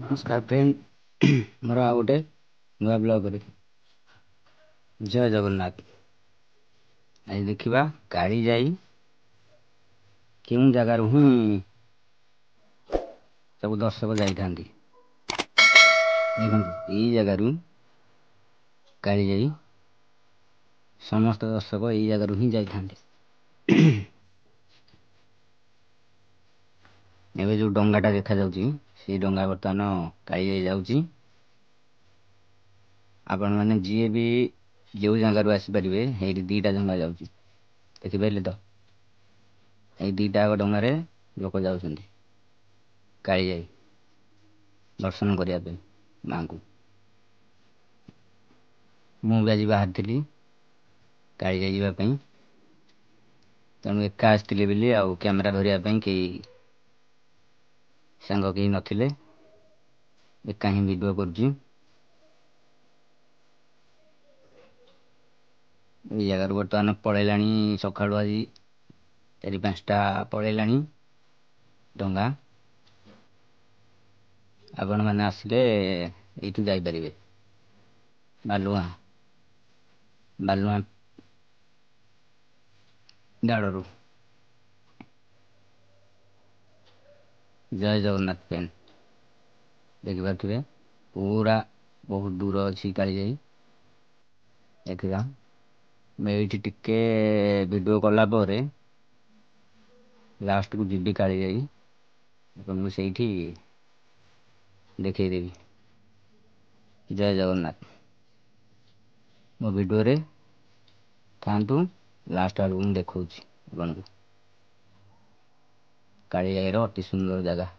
नमस्कार फ्रेंड मोर आ गोटे नुआ ब्लॉग रे जय जगन्नाथ। आज देखा काली जाई क्यों जगार ही सब दर्शक जाई जगार काली जाई समस्त दर्शक यही जगार ही जाई। एवं जो डंगाटा देखा से डंगा बर्तमान काली जाऊँगी। आपण मैंने जी भी जो जगार आसपारे ये दीटा डंगा जाऊँगी देखिपारे तो ये दीटा डंगार लोक जाऊँ काली जाई दर्शन करने माँ को। मु भी आज बाहर थी काली जाई जावाई तेणु एका आसती बोली आ कैमेरा धरने कई सांग कहीं नथिले एका ही वीडियो करुँची। ये जगार बर्तमान पलैला सका आज 4-5टा पलैला डंगा आपण मैंने आसिले यू जापर बालुआ बालुआ डाड़ू। जय जगन्नाथ पेन देखिपे पूरा बहुत दूर अच्छी काली जाई देखा मैं टिके वीडियो कला लास्ट को जीवी काली जाई मुझे देखेदेवी। जय जगन्नाथ मो वीडियो रे थांतु लास्ट आड़ देखा आपन को काली जाई अति सुंदर जगह।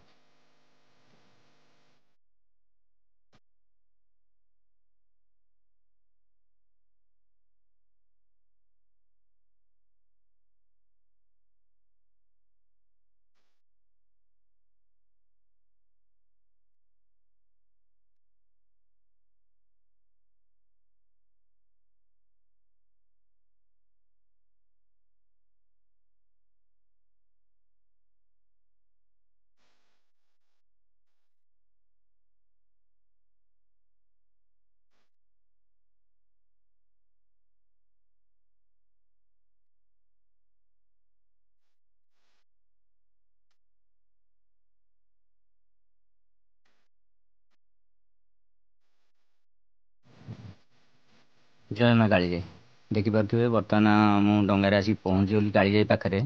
जय माँ काली जाई देखिपे बर्तमान मु डंगार आसिक पहुँची गली काली जाई पाखे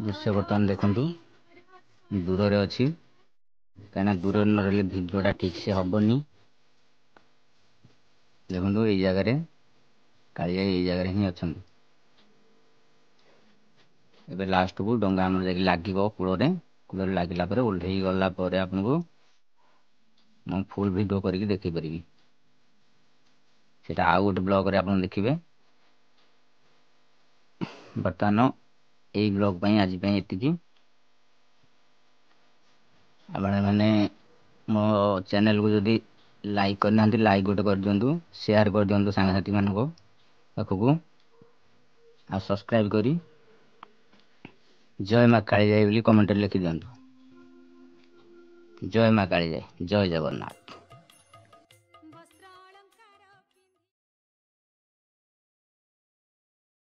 दृश्य बर्तमान देखु दूर रे अच्छी कहीं दूर न रही भिडियोटा ठीक से हेनी देखो ये जगार काली जाई ये जगार ही अच्छा एबे लास्ट को डंगा आम लगे कूल कूल लगे ओल्ल गला आपन को मैं फुल वीडियो करके देखी पारि से आउ गोटे ब्लॉग रे आपन देखिए। बर्तमान यही ब्लॉग आज ये आपण मैंने मो चैनल को जदि लाइक करना लाइक गोटे कर दिंतु शेयर कर दिंतु सांगसाथी मान पाखक आ सब्सक्राइब करी जय माँ काली जाई कमेंट लिखि दिंतु। जय माँ काली जाई जय जगन्नाथ।